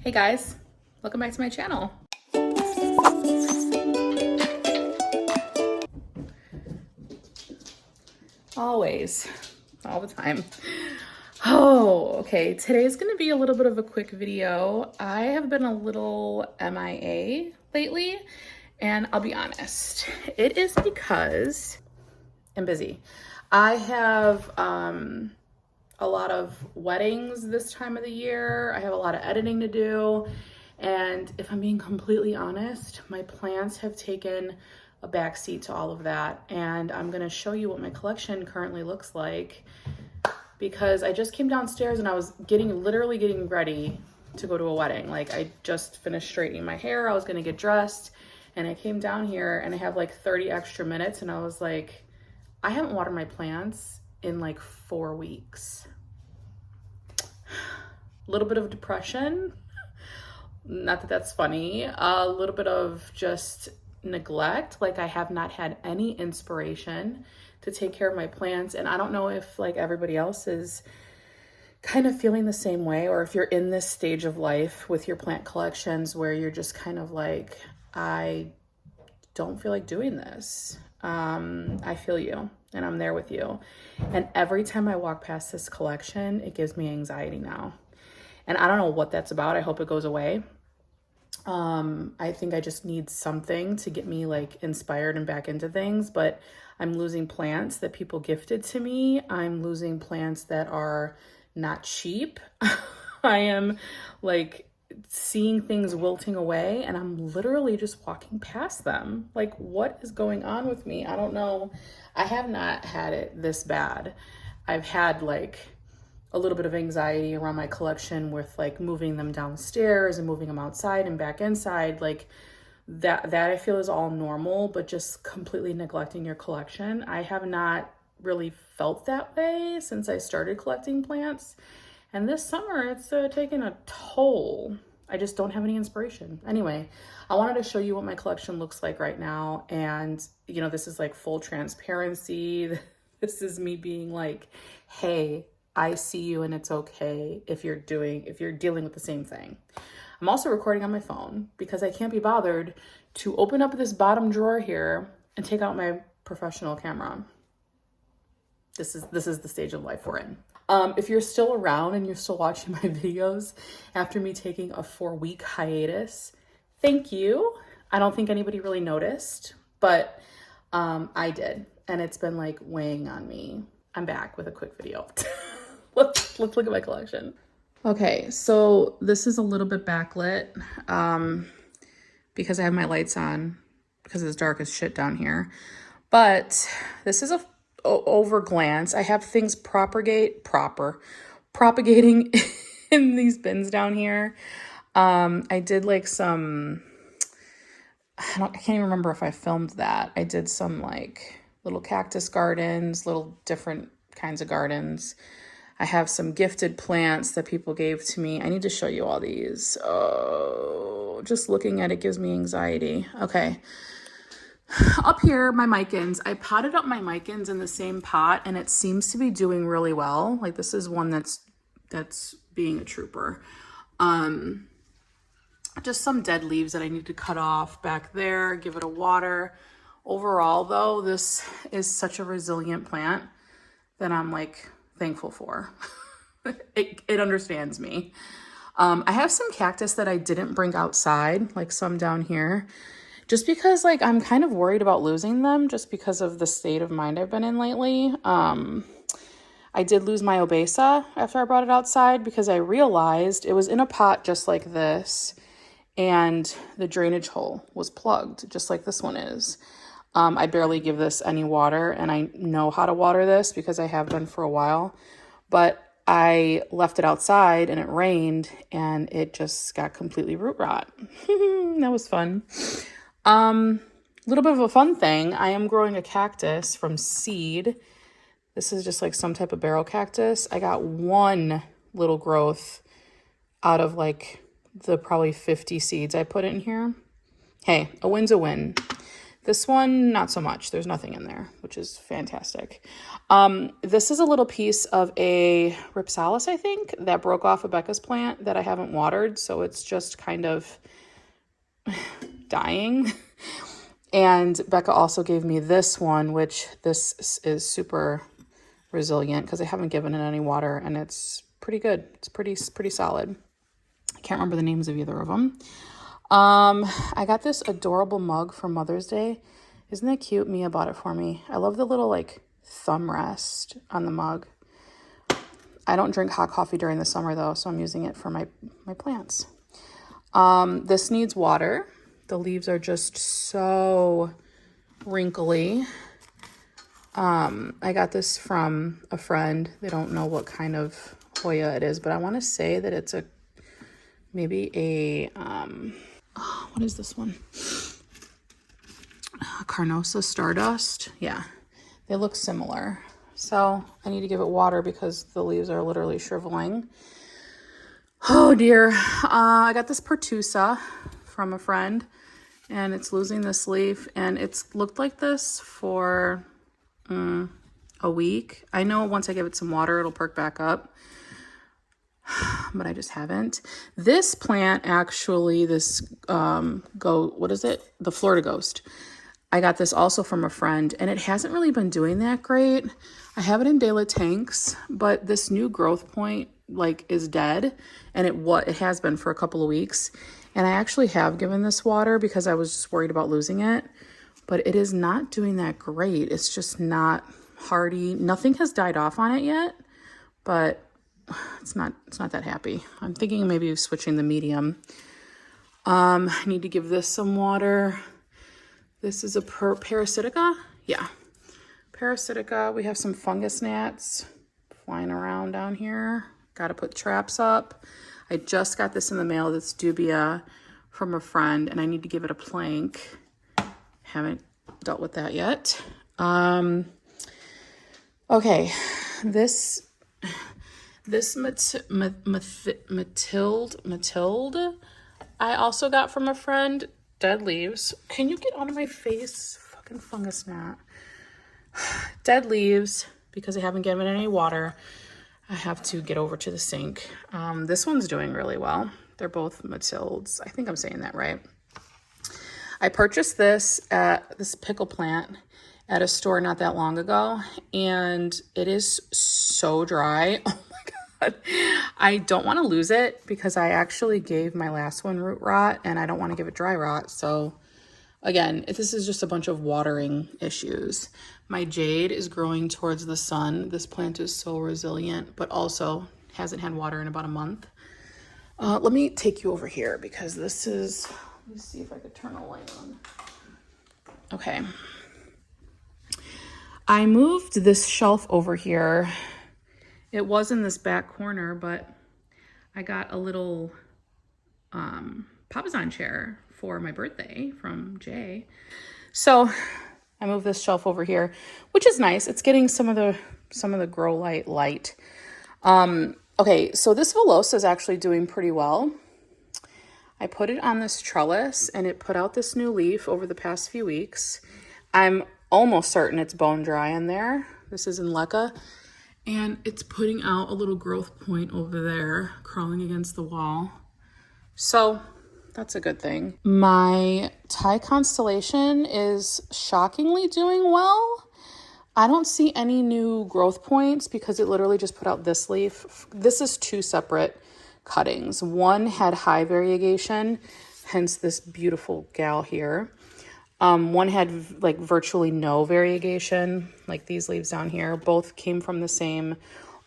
Hey guys, welcome back to my channel. Always, all the time. Oh, okay. Today's gonna be a little bit of a quick video. I have been a little MIA lately, and I'll be honest. It is because I'm busy. I have a lot of weddings this time of the year. I have a lot of editing to do. And if I'm being completely honest, my plants have taken a backseat to all of that. And I'm gonna show you what my collection currently looks like because I just came downstairs and I was literally getting ready to go to a wedding. Like I just finished straightening my hair. I was gonna get dressed and I came down here and I have like 30 extra minutes and I was like, I haven't watered my plants in like 4 weeks. A little bit of depression. Not that that's funny. A little bit of just neglect. Like I have not had any inspiration to take care of my plants. And I don't know if like everybody else is kind of feeling the same way, or if you're in this stage of life with your plant collections where you're just kind of like, I don't feel like doing this. I feel you and I'm there with you. And every time I walk past this collection, it gives me anxiety now. And I don't know what that's about. I hope it goes away. I think I just need something to get me like inspired and back into things, but I'm losing plants that people gifted to me. I'm losing plants that are not cheap. I am like seeing things wilting away and I'm literally just walking past them. Like, what is going on with me? I don't know. I have not had it this bad. I've had like a little bit of anxiety around my collection with like moving them downstairs and moving them outside and back inside. Like that I feel is all normal, but just completely neglecting your collection. I have not really felt that way since I started collecting plants. And this summer, it's taken a toll. I just don't have any inspiration. Anyway, I wanted to show you what my collection looks like right now. And, you know, this is like full transparency. This is me being like, hey, I see you and it's okay if you're dealing with the same thing. I'm also recording on my phone because I can't be bothered to open up this bottom drawer here and take out my professional camera. This is the stage of life we're in. If you're still around and you're still watching my videos after me taking a 4-week hiatus, thank you. I don't think anybody really noticed, but I did. And it's been like weighing on me. I'm back with a quick video. Let's look at my collection. Okay, so this is a little bit backlit because I have my lights on because it's dark as shit down here. But this is a over glance. I have things propagating in these bins down here. I did like some, I can't even remember if I filmed that. I did some like little cactus gardens, little different kinds of gardens. I have some gifted plants that people gave to me. I need to show you all these. Oh, just looking at it gives me anxiety. Okay. Up here, my micans. I potted up my micans in the same pot and it seems to be doing really well. Like this is one that's being a trooper. Just some dead leaves that I need to cut off back there, give it a water. Overall though, this is such a resilient plant that I'm like thankful for. It understands me. I have some cactus that I didn't bring outside, like some down here, just because like I'm kind of worried about losing them just because of the state of mind I've been in lately. I did lose my obesa after I brought it outside because I realized it was in a pot just like this and the drainage hole was plugged just like this one is. I barely give this any water and I know how to water this because I have been for a while, but I left it outside and it rained and it just got completely root rot. That was fun. Little bit of a fun thing. I am growing a cactus from seed. This is just like some type of barrel cactus. I got one little growth out of like the probably 50 seeds I put in here. Hey, a win's a win. This one, not so much. There's nothing in there, which is fantastic. This is a little piece of a Ripsalis, I think, that broke off of Becca's plant that I haven't watered, so it's just kind of dying. And Becca also gave me this one, which this is super resilient because I haven't given it any water, and it's pretty good. It's pretty solid. I can't remember the names of either of them. I got this adorable mug for Mother's Day. Isn't that cute? Mia bought it for me. I love the little like thumb rest on the mug. I don't drink hot coffee during the summer though, so I'm using it for my plants. This needs water. The leaves are just so wrinkly. I got this from a friend. They don't know what kind of Hoya it is, but I want to say that it's maybe a what is this one? Carnosa Stardust. Yeah, they look similar. So I need to give it water because the leaves are literally shriveling. Oh dear. I got this Pertusa from a friend, and it's losing this leaf, and it's looked like this for a week. I know once I give it some water, it'll perk back up, but I just haven't. This plant actually, this what is it? The Florida Ghost. I got this also from a friend, and it hasn't really been doing that great. I have it in De La Tanks, but this new growth point like is dead, and it has been for a couple of weeks. And I actually have given this water because I was just worried about losing it, but it is not doing that great. It's just not hardy. Nothing has died off on it yet, but it's not that happy. I'm thinking maybe of switching the medium. I need to give this some water. This is a Parasitica. Yeah, Parasitica. We have some fungus gnats flying around down here. Got to put traps up. I just got this in the mail. This dubia from a friend, and I need to give it a plank. Haven't dealt with that yet. Okay, this Matilde, I also got from a friend. Dead leaves. Can you get out of my face? Fucking fungus gnat. Dead leaves because I haven't given it any water. I have to get over to the sink. This one's doing really well. They're both Matildes. I think I'm saying that right. I purchased this pickle plant at a store not that long ago, and it is so dry. Oh my God. I don't want to lose it because I actually gave my last one root rot, and I don't want to give it dry rot. So again, this is just a bunch of watering issues. My jade is growing towards the sun. This plant is so resilient, but also hasn't had water in about a month. Let me take you over here because this is, let me see if I could turn a light on. Okay. I moved this shelf over here. It was in this back corner, but I got a little Papazon chair for my birthday from Jay. So I moved this shelf over here, which is nice. It's getting some of the grow light. Okay, so this Velosa is actually doing pretty well. I put it on this trellis, and it put out this new leaf over the past few weeks. I'm almost certain it's bone dry in there. This is in Leca, and it's putting out a little growth point over there, crawling against the wall. So that's a good thing. My Thai constellation is shockingly doing well. I don't see any new growth points because it literally just put out this leaf. This is two separate cuttings. One had high variegation, hence this beautiful gal here. One had like virtually no variegation, like these leaves down here. Both came from the same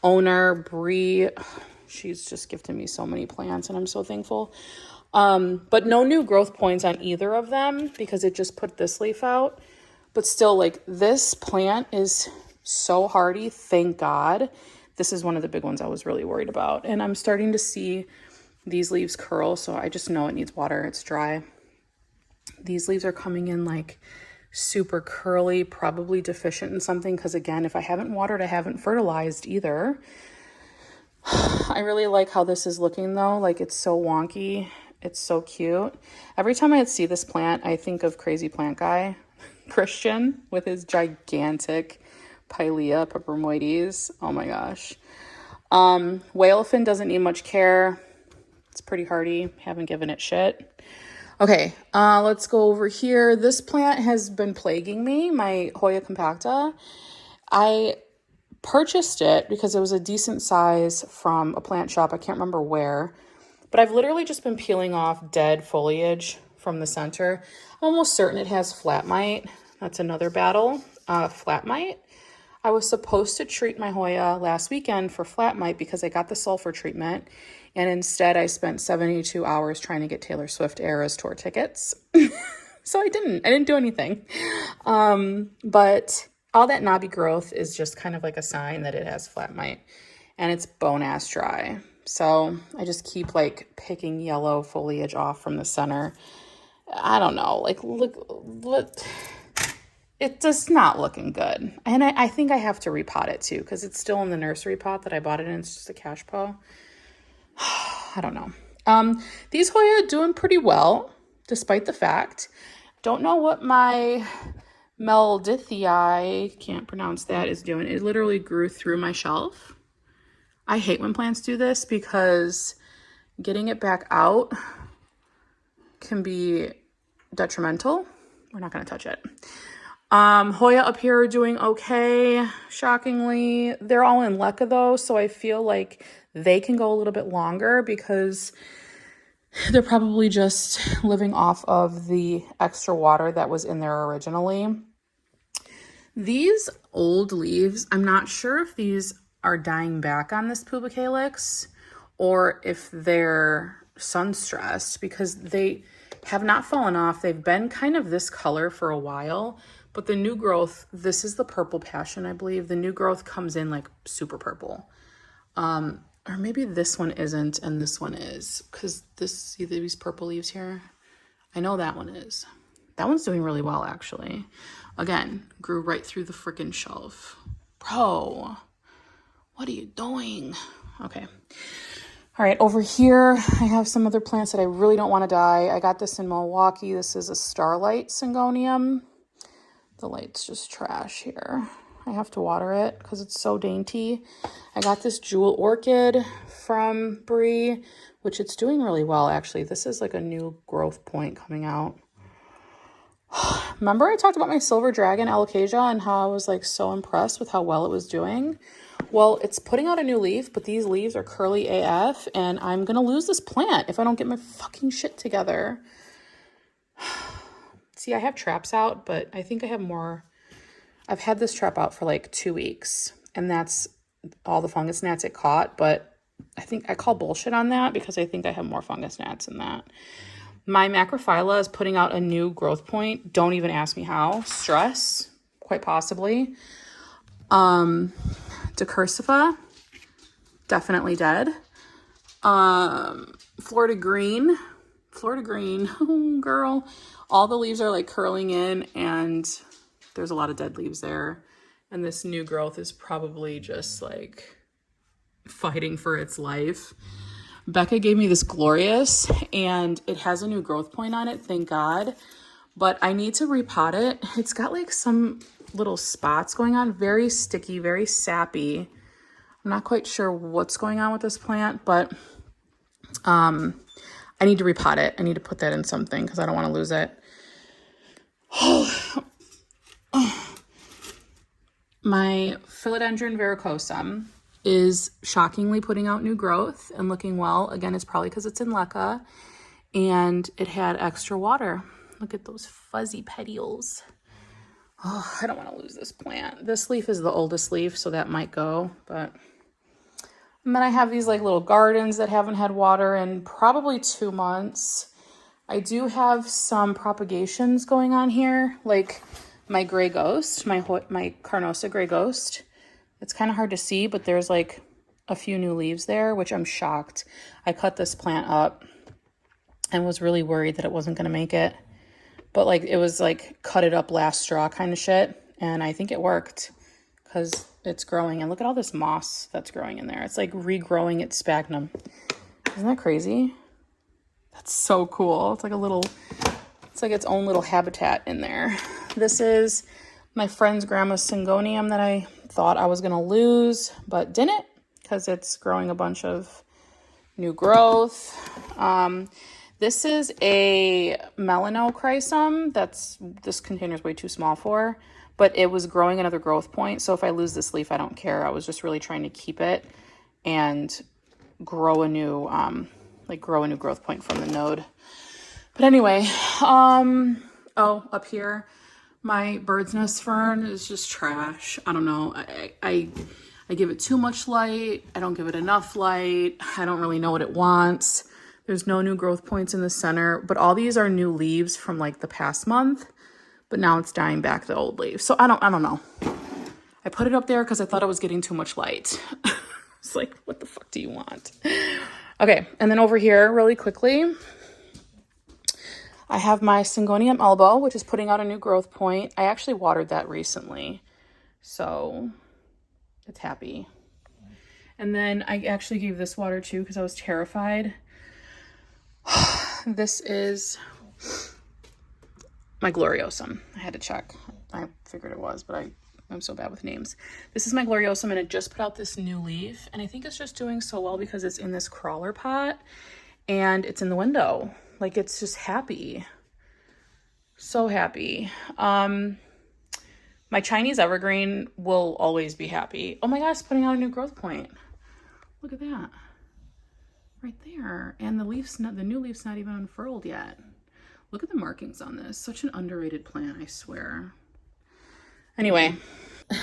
owner, Bree. She's just gifted me so many plants, and I'm so thankful. But no new growth points on either of them because it just put this leaf out. But still, like, this plant is so hardy, thank God. This is one of the big ones I was really worried about. And I'm starting to see these leaves curl, so I just know it needs water. It's dry. These leaves are coming in, like, super curly, probably deficient in something. Because, again, if I haven't watered, I haven't fertilized either. I really like how this is looking, though. Like, it's so wonky. It's so cute. Every time I see this plant, I think of Crazy Plant Guy. Christian with his gigantic Pilea peperomoides. Oh my gosh. Whalefin doesn't need much care. It's pretty hardy. Haven't given it shit. Okay, let's go over here. This plant has been plaguing me, my Hoya compacta. I purchased it because it was a decent size from a plant shop. I can't remember where, but I've literally just been peeling off dead foliage from the center. I'm almost certain it has flat mite. That's another battle. Flat mite. I was supposed to treat my Hoya last weekend for flat mite because I got the sulfur treatment, and instead I spent 72 hours trying to get Taylor Swift Eras tour tickets. So I didn't do anything. But all that knobby growth is just kind of like a sign that it has flat mite, and it's bone ass dry. So I just keep like picking yellow foliage off from the center. I don't know, like look, it does not looking good. And I think I have to repot it too, because it's still in the nursery pot that I bought it in. It's just a cash po. I don't know. These Hoya are doing pretty well, despite the fact. Don't know what my Meldithii, can't pronounce that, is doing. It literally grew through my shelf. I hate when plants do this because getting it back out can be detrimental. We're not going to touch it. Hoya up here are doing okay, shockingly. They're all in LECA though, so I feel like they can go a little bit longer because they're probably just living off of the extra water that was in there originally. These old leaves, I'm not sure if these are dying back on this pubicalyx or if they're sun stressed, because they have not fallen off. They've been kind of this color for a while, but the new growth, this is the purple passion, I believe. The new growth comes in like super purple. Or maybe this one isn't and this one is, because see these purple leaves here? I know that one is. That one's doing really well, actually. Again, grew right through the freaking shelf. Bro, what are you doing? Okay. All right, over here, I have some other plants that I really don't want to die. I got this in Milwaukee. This is a Starlight Syngonium. The light's just trash here. I have to water it because it's so dainty. I got this Jewel Orchid from Brie, which it's doing really well, actually. This is like a new growth point coming out. Remember I talked about my Silver Dragon Alocasia and how I was like so impressed with how well it was doing? Well, it's putting out a new leaf, but these leaves are curly AF, and I'm going to lose this plant if I don't get my fucking shit together. See, I have traps out, but I think I have more. I've had this trap out for like 2 weeks, and that's all the fungus gnats it caught, but I think I call bullshit on that because I think I have more fungus gnats than that. My Macrophylla is putting out a new growth point. Don't even ask me how. Stress, quite possibly. Decursifa, definitely dead. Florida Green, oh girl. All the leaves are like curling in and there's a lot of dead leaves there. And this new growth is probably just like fighting for its life. Becca gave me this Glorious and it has a new growth point on it, thank God. But I need to repot it. It's got like some little spots going on, very sticky, very sappy. I'm not quite sure what's going on with this plant, but I need to repot it. I need to put that in something because I don't want to lose it. My Philodendron verrucosum is shockingly putting out new growth and looking well. Again, it's probably because it's in LECA and it had extra water. Look at those fuzzy petioles. Oh, I don't want to lose this plant. This leaf is the oldest leaf, so that might go, but... And then I have these like little gardens that haven't had water in probably 2 months. I do have some propagations going on here, like my gray ghost, my Carnosa gray ghost. It's kind of hard to see, but there's like a few new leaves there, which I'm shocked. I cut this plant up and was really worried that it wasn't going to make it. But like it was like cut it up last straw kind of shit. And I think it worked because it's growing. And look at all this moss that's growing in there. It's like regrowing its sphagnum. Isn't that crazy? That's so cool. It's like it's like its own little habitat in there. This is my friend's grandma's syngonium that I thought I was gonna lose, but didn't, because it's growing a bunch of new growth. This is a melanochrysum this container's way too small for, but it was growing another growth point. So if I lose this leaf, I don't care. I was just really trying to keep it and grow a new growth point from the node. But anyway, up here, my bird's nest fern is just trash. I don't know. I give it too much light. I don't give it enough light. I don't really know what it wants. There's no new growth points in the center, but all these are new leaves from like the past month, but now it's dying back the old leaves. So I don't know. I put it up there because I thought it was getting too much light. It's like, what the fuck do you want? Okay, and then over here really quickly, I have my Syngonium elbow, which is putting out a new growth point. I actually watered that recently, so it's happy. And then I actually gave this water too because I was terrified. This is my Gloriosum. I had to check. I figured it was, but I'm so bad with names. This is my Gloriosum, and it just put out this new leaf, and I think it's just doing so well because it's in this crawler pot and it's in the window. Like, it's just happy. So happy. My Chinese evergreen will always be happy. Oh my gosh, it's putting out a new growth point. Look at that. Right there. And the new leaf's not even unfurled yet. Look at the markings on this. Such an underrated plant, I swear. Anyway,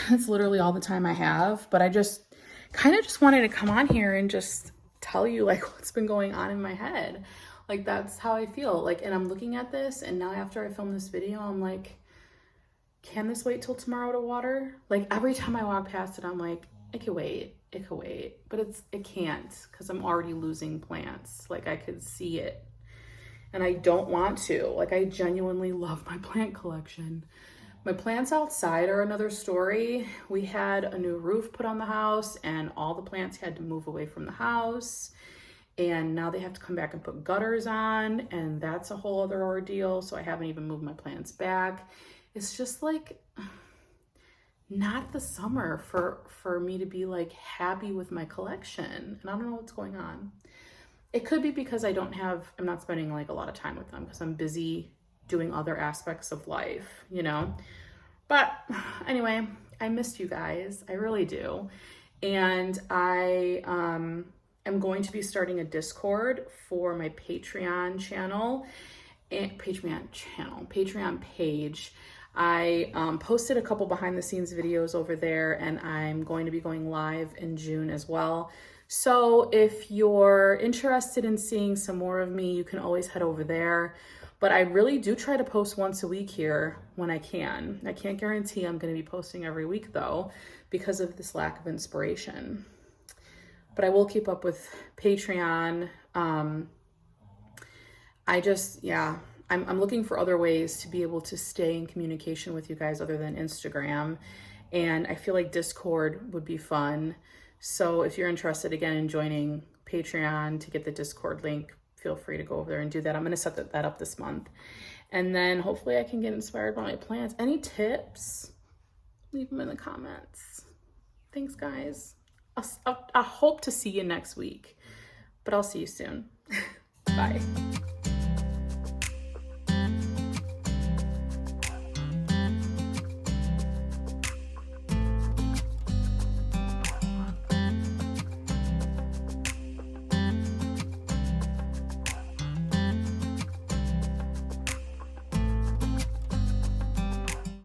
that's literally all the time I have, but I just kind of just wanted to come on here and just tell you like what's been going on in my head. Like, that's how I feel. Like, and I'm looking at this, and now after I film this video, I'm like, can this wait till tomorrow to water? Like, every time I walk past it, I'm like, it could wait. It could wait. But it can't, because I'm already losing plants. Like, I could see it. And I don't want to. Like, I genuinely love my plant collection. My plants outside are another story. We had a new roof put on the house, and all the plants had to move away from the house. And now they have to come back and put gutters on, and that's a whole other ordeal. So I haven't even moved my plants back. It's just like not the summer for me to be like happy with my collection. And I don't know what's going on. It could be because I'm not spending like a lot of time with them because I'm busy doing other aspects of life, you know? But anyway, I missed you guys. I really do. And I'm going to be starting a Discord for my Patreon page. I posted a couple behind the scenes videos over there, and I'm going to be going live in June as well. So if you're interested in seeing some more of me, you can always head over there. But I really do try to post once a week here when I can. I can't guarantee I'm going to be posting every week though, because of this lack of inspiration. But I will keep up with Patreon. I'm looking for other ways to be able to stay in communication with you guys other than Instagram. And I feel like Discord would be fun. So if you're interested again in joining Patreon to get the Discord link, feel free to go over there and do that. I'm going to set that up this month. And then hopefully I can get inspired by my plants. Any tips? Leave them in the comments. Thanks, guys. I hope to see you next week, but I'll see you soon. Bye.